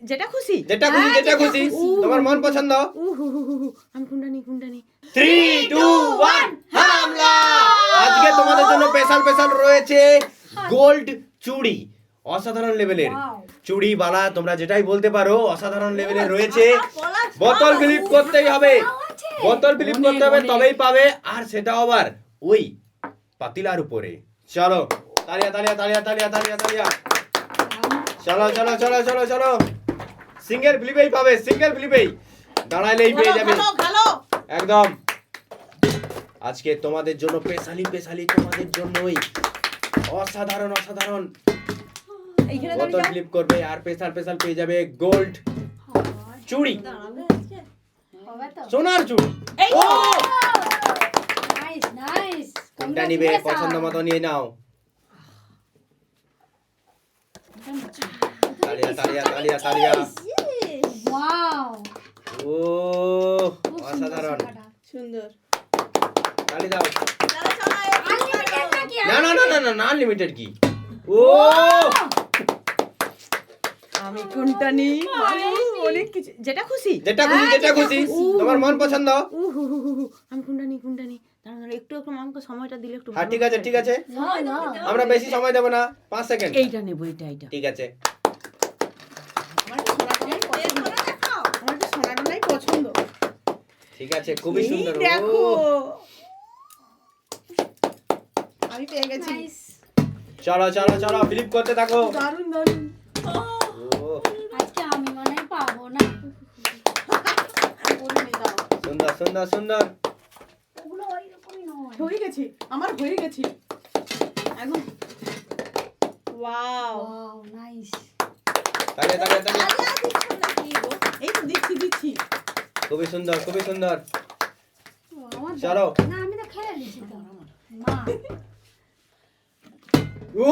যেটা খুশি যেটা খুশি তোমার মন পছন্দ। আমি কোনটা নি 3 2 1 হামলা। আজকে তোমাদের জন্য স্পেশাল রয়েছে গোল্ড চুড়ি, অসাধারণ লেভেলের চুড়ি বালা, তোমরা যেটাই বলতে পারো, অসাধারণ লেভেলের রয়েছে। বোতল ফ্লিপ করতেই হবে, তবেই পাবে, আর সেটা আবার ওই পাতিলার উপরে। চলো তালিয়া। চলো সিঙ্গেল ফ্লিপেই পাবে, দাঁড়াইলেই পেয়ে যাবে একদম। আজকে তোমাদের জন্য স্পেশালি তোমাদের জন্যই অসাধারণ বোতল ফ্লিপ করবে, আর স্পেশাল পেয়ে যাবে গোল্ড চুড়ি, সোনার চুড়ি। কোনটা নিবে পছন্দ মতো নিয়ে নাও। তালিয়া। ও অসাধারণ, সুন্দর। তালি দাও। না আনলিমিটেড কি? ও আমি কোনটা নি অনেক কিছু, যেটা খুশি তোমার মন পছন্দ। আমি কোনটা নি দাঁড়া একটু আমাকে সময়টা দিলে একটু। হ্যাঁ ঠিক আছে আমরা বেশি সময় দেব না, 5 সেকেন্ড। এইটা নেব, এইটা ঠিক আছে। আমার তো সোনাটাই পছন্দ। ঠিক আছে, খুবই সুন্দর। দেখো আমি পেয়ে গেছি। চলো ফ্লিপ করতে থাকো। দারুণ। আজকে আমি মনে হয় পাবো না। সুন্দর। ওগুলো ওইরকমই নয়। হয়ে গেছে, আমার হয়ে গেছে এখন। Wow, nice. তালিয়া। এই তো দিচ্ছি। খুবই সুন্দর। আমার চলো। না, আমি তো খেলে নিয়েছি তো। মা ও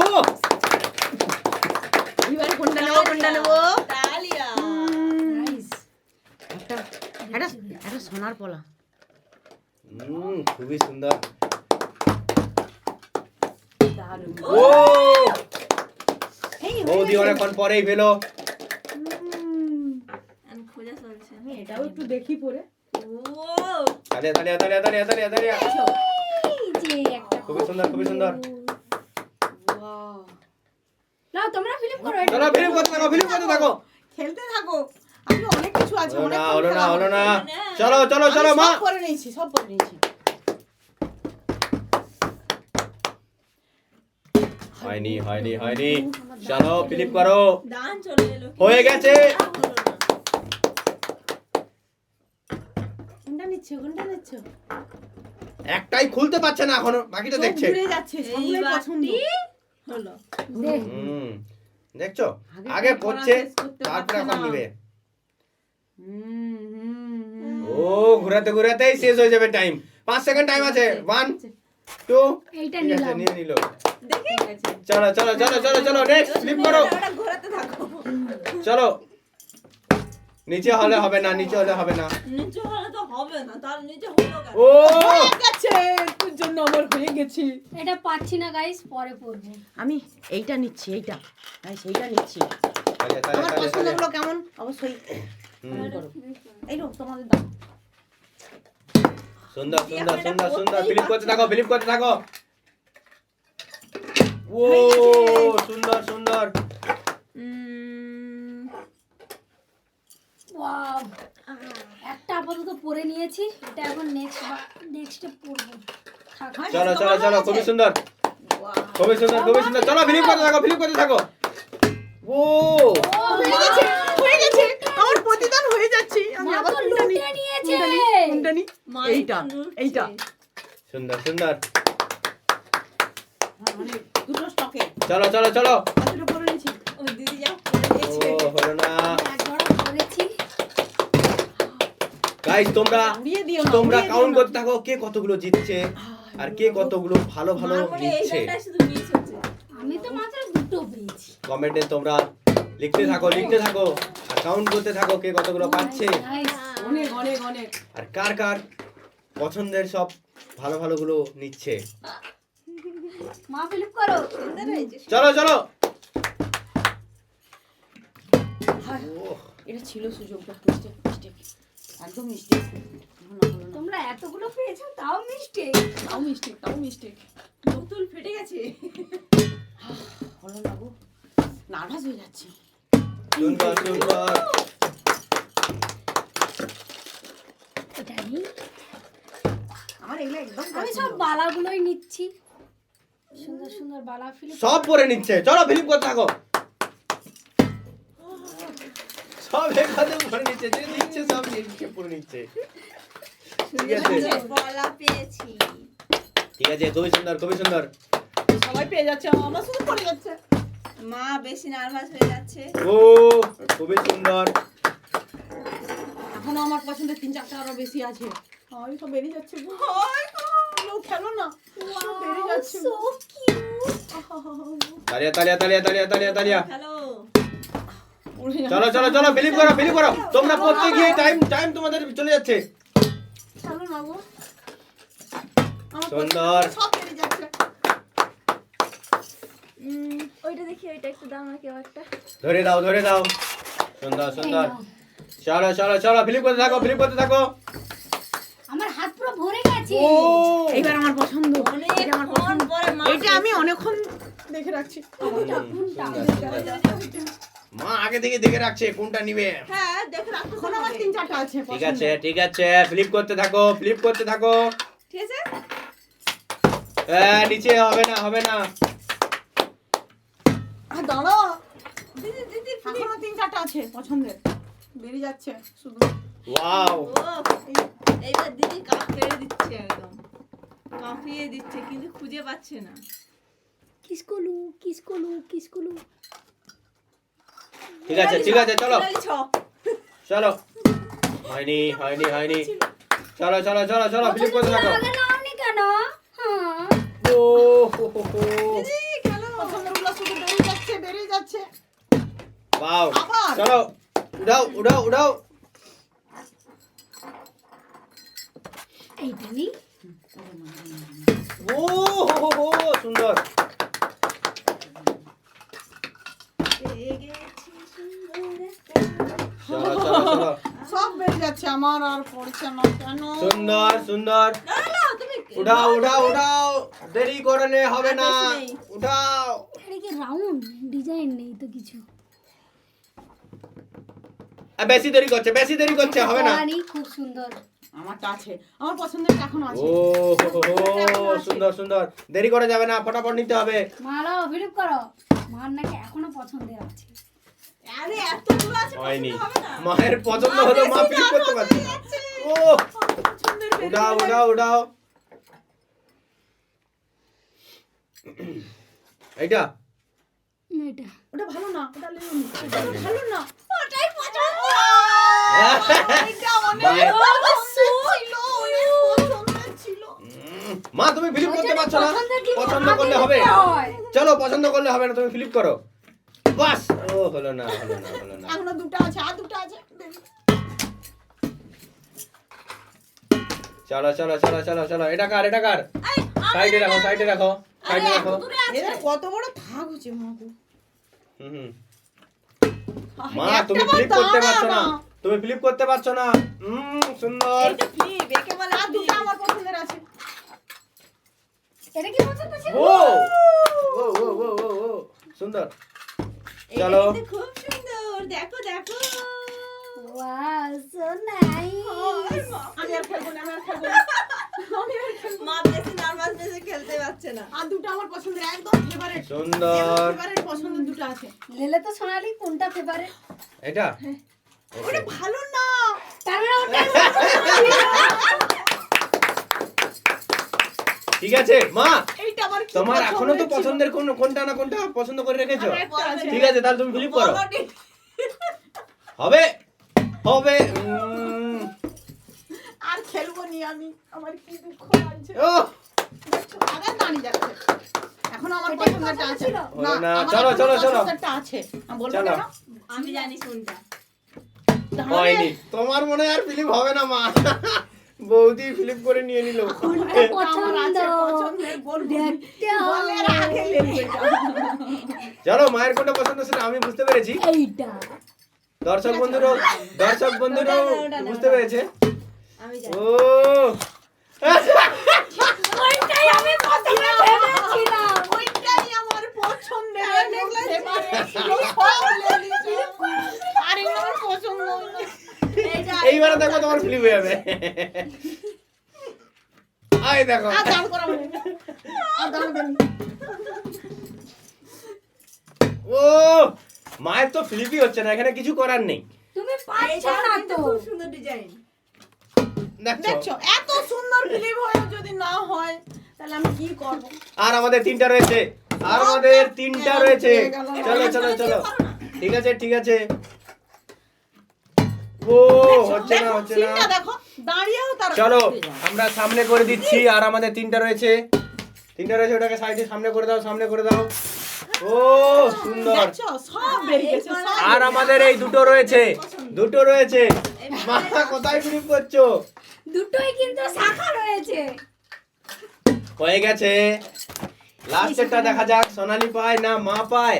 এবারে কোনটা নেব? তালিয়া। নাইস। একটা সোনার পলা। খুবই সুন্দর। দারুণ। ও বৌদি অনেকক্ষণ পরেই পেলো। খোঁজা চলছে, আমি এটাও একটু দেখি পরে। তালিয়া। এই যে একটা খুবই সুন্দর। ওয়াও, নাও তোমরা ফিলিপ করো। চলো ফিল্ম করতে থাকো। খেলতে থাকো। আমি অনেক কিছু আছে, অনেক হলো না। চলো মা। সব করে নিয়েছি। হয়নি। চলো ফিলিপ করো। দান চলে এলো, হয়ে গেছে। কোনটা নিচ্ছ? একটাই খুলতে পারছে না এখনো, বাকিটা দেখছে। ঘুরে যাচ্ছে, সবগুলোই পছন্দ হলো। দেখছো, আগে পড়ছে তারপরে এখন নিবে। ও ঘুরাতেই শেষ হয়ে যাবে টাইম। 5 সেকেন্ড টাইম আছে। 1 2 এইটা ঠিক আছে, নিলাম। নিয়ে নিল। চলো নেক্সট ফ্লিপ করো। ঘোরাতে থাকো। চলো নিচে হলে হবে না। নিচে হলে তো হবে না, তার নিচে হলো কেন? ও হয়ে গেছে, তোর জন্য আমার হয়ে গেছে। এটা পাচ্ছি না গাইস, পরে পড়বো। আমি এইটা নিচ্ছি। আমার পছন্দগুলো কেমন অবশ্যই কমেন্ট করো। এই নাও তোমাদের দাও। সুন্দর। ফিলিপ করতে থাকো। ও সুন্দর। ওয়াও, একটা আপাতত পরে নিয়েছি, এটা এখন নেক্সটে পড়বো। থাক। চলো খুবই সুন্দর। চলো ফিলিপ করতে থাকো। ও হয়ে গেছে। আমার প্রতিদান হয়ে যাচ্ছে। আমি মা আবার তো কোনটা লুটে নিয়েছে। নি? এইটা। সুন্দর। মানে দুটো স্টকে। চলো দুটো পরে নিয়েছি। ওই দিদি যাও। ও হলো না একবার পরেছি। গাইস, উড়িয়ে দিও না, তোমরা উড়িয়ে কাউন্ট দিও না। করতে থাকো কে কতগুলো জিতছে আর কে কতগুলো ভালো নিচ্ছে। আমি তো মাত্র দুটো পেয়েছি। কমেন্টে তোমরা লিখতে থাকো আর কাউন্ট করতে থাকো কে কতগুলো পাচ্ছে, নাইস। অনেক। আর কার পছন্দের সব ভালোগুলো নিচ্ছে। মা ফিলিপ করো। চলো এটা ছিল সুযোগ মিস্টেক একদম মিস্টেক। তোমরা এতগুলো পেয়েছো তাও মিস্টেক। বোতল ফেটে গেছে। হলো না গো, নার্ভাস হয়ে যাচ্ছে। সুন্দর সুন্দর। এটাই আমার এগুলো একদম আমি সব বালাগুলোই নিচ্ছি, সুন্দর সুন্দর বালা ফিলিপ। সব পরে নিচ্ছে, চলো ফিলিপ করতে থাকো। সব একসাথে পরে নিচ্ছে, যে নিচ্ছে সব নিচ্ছে পরে নিচ্ছে। ঠিক আছে বলা পেয়েছি। ঠিক আছে, খুবই সুন্দর খুবই সুন্দর। সবাই পেয়ে যাচ্ছে, আমার শুধু পড়ে যাচ্ছে। মা বেশি নার্ভাস হয়ে যাচ্ছে। ও খুবই সুন্দর। এখনো আমার পছন্দের 3-4টা আরো বেশি আছে। আমি সব বেরিয়ে যাচ্ছে গো। লোক খেলো না, সব বেরিয়ে যাচ্ছে। So cute. তালিয়া তালিয়া তালিয়া তালিয়া তালিয়া তালিয়া। হ্যালো, চলো চলো চলো ফিলিপ করো ফিলিপ করো। তোমরা পড়তে গিয়ে টাইম তোমাদের চলে যাচ্ছে। খেলো না গো। আমার সুন্দর। পছন্দের সব বেরিয়ে যাচ্ছে। ওইটা দেখি, ওইটা একটু দাও না, কেউ একটা। ধরে দাও ধরে দাও। সুন্দর সুন্দর। চলো চলো চলো ফিলিপ করতে থাকো ফিলিপ করতে থাকো। আমার হাত পুরো ভরে গেছে। ও এইবার আমার পছন্দ। এটা আমার পছন্দ। পরে মা এটা আমি অনেকক্ষণ দেখে রাখছি। কোনটা কোনটা? মা আগে থেকে দেখে রাখছে কোনটা নিবে। হ্যাঁ, দেখে রাখছি। এখন আমার 3-4টা আছে। ঠিক আছে ঠিক আছে, ফ্লিপ করতে থাকো ফ্লিপ করতে থাকো। ঠিক আছে। হ্যাঁ নিচে হবে না হবে না। আর দাঁড়াও। দিদি এখনো 3-4টা আছে পছন্দের। বেরিয়ে যাচ্ছে শুধু। ওয়াও এইবার দিদি কাপ ছেড়ে দিচ্ছে, একদম কাঁপিয়ে দিচ্ছে, কিন্তু খুঁজে পাচ্ছে না। কিসকলু কিসকলু কিসকলু। ঠিক আছে ঠিক আছে চলো ছ চলো। হয়নি হয়নি হয়নি। চলো চলো চলো চলো ফ্লিপ করতে থাকো। আগে নাওনি কেন? হ্যাঁ ও হো হো হো। পছন্দেরগুলো শুধু বেরিয়ে যাচ্ছে। ওয়াও আবার? চলো উড়াও উড়াও উড়াও। এইটা নি। ও হো হো হো সুন্দর। চলো চলো চলো। সব বেরিয়ে যাচ্ছে, আমার আর পড়ছে না কেন? সুন্দর সুন্দর। উঠাও উঠাও উঠাও, দেরি করলে হবে না। উঠাও। এটা কি রাউন্ড ডিজাইন নেই তো কিছু? বেশি দেরি করছে হবে না। রানী খুব সুন্দর। আমারটা আছে, আমার পছন্দের এখনো আছে। ও হো হো হো সুন্দর সুন্দর। দেরি করে যাবে না, ফটাফট নিতে হবে। মারাও ফিলিপ করো। মার নাকি এখনো পছন্দের আছে। আরে এতগুলো আছে, হয়নি, পছন্দ হবে না। মায়ের পছন্দ হলো মা ফিলিপ করতে পারছে না। ও পছন্দের উঠাও উঠাও উঠাও। এইটা এটা ওটা ভালো না, ওটা লেলুন। ওটা ভালো না। ওটাই পছন্দ। এটা অনেক মায়ের- পছন্দের ছিল, অনেক পছন্দের ছিল। মা তুমি ফিলিপ করতে পারছো না। পছন্দের জিনিস পছন্দ আগে করলে হবে। নিতে হয়। চলো পছন্দ করলে হবে না, তুমি ফিলিপ করো। বাস ও হলো না হলো না হলো না। এখনো দুটো আছে, আর দুটো আছে। চলো চলো চলো চলো চলো। এটা কার এটা কার? সাইডে রাখো সাইডে রাখো সাইডে রাখো। এদের কত বড় থাক হচ্ছে মাগো। হুম মা তুমি ফ্লিপ করতে পারছো না, তুমি ফ্লিপ করতে পারছো না। সুন্দর। এটা ফ্লিপ, একে বলে আর দুটো আমার পছন্দের আছে। এটা কি পছন্দ ছিল? ও ও ও ও ও ও সুন্দর। এটা চলো। কিন্তু খুব সুন্দর, দেখো দেখো। Wow so nice. আমি আর খেলবো না, আমি আর খেলবো না। আমি আর খেলবো না। মা বেশি নার্ভাস বেশি খেলতে পারছে না। আর দুটো আমার পছন্দের, একদম ফেভারিট। সুন্দর। ফেভারিট পছন্দের দুটো আছে। লেলে তো সোনালি কোনটা ফেভারিট? এটা ওটা ভালো না। তাহলে ওটা ঠিক আছে মা, এইটা আমার কি তোমার এখনো তো ছিল? পছন্দের কোনটা না কোনটা পছন্দ করে রেখেছো। আমার একটা আছে। ঠিক আছে তাহলে তুমি ফ্লিপ করো। বড়টি। হবে হবে। আর খেলবো নি আমি, আমার কি দুঃখ লাগছে। ও আগে দাঁড়িয়ে যাচ্ছে। এখন আমার এটাই পছন্দেরটা আছে। ছিল। হলো না, আমার চলো, এখনো চলো, চলো। পছন্দেরটা আছে। আমি বলবো চলো। কেন? আমি জানি কোনটা। তাহলে হয়নি, তোমার মনে হয় আর ফিলিপ হবে না মা। বৌদি ফিলিপ করে নিয়ে নিল। কোনটা আমার আছে পছন্দ? পছন্দের, বলবো। দেখতে বলের হবে। আগে লেলু এটা। চলো মায়ের কোনটা পছন্দ সেটা আমি বুঝতে পেরেছি। এইটা দর্শক বন্ধুরাও বুঝতে পেরেছে। আমি ও ওইটাই আমি প্রথমে ভেবেছিলাম। ওইটাই আমার পছন্দের আরে আমার পছন্দ হলো। এইবারে দেখো তোমার ফ্লিপ হয়ে যাবে। আই দেখো আর দাঁড় করাবো না। আর দাঁড় দেন। ও মায়ের তো ফ্লিপই হচ্ছে না, এখানে কিছু করার নেই। তুমি পারছো না তো। খুব সুন্দর ডিজাইন। দেখছো দেখছো এত সুন্দর ফিল্ম হয়ে যদি না হয় তাহলে আমি কি করব? আর আমাদের তিনটা রয়েছে, চলো চলো চলো, ঠিক আছে ও হচ্ছে না সিনটা দেখো দাঁড়িয়েও তারা চলো করতে যায়। আমরা সামনে করে দিচ্ছি। আর আমাদের তিনটা রয়েছে, ওটাকে সাইডে সামনে করে দাও। ও সুন্দর। দেখছো সব বেরিয়ে গেছে সব। আর আমাদের এই দুটো রয়েছে। মা কোথায় ফ্লিপ করছো? দুটোই কিন্তু শাখা রয়েছে। হয়ে গেছে, লাস্টেরটা দেখা যাক সোনালি পায় না মা পায়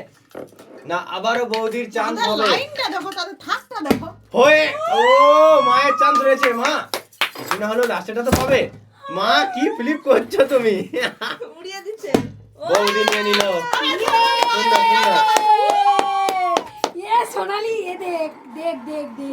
না আবারও বৌদির চান্স তাদের হবে। লাইনটা দেখো তাদের থাকটা দেখো। হয়ে ও মায়ের চান্স রয়েছে। মা কিছু না হলো লাস্টেরটা তো পাবে। মা কি ফ্লিপ করছো তুমি? উড়িয়ে দিচ্ছে। বৌদি নিয়ে নিল। সুন্দর সুন্দর। সোনালি এ দেখ দেখ দেখ দেখ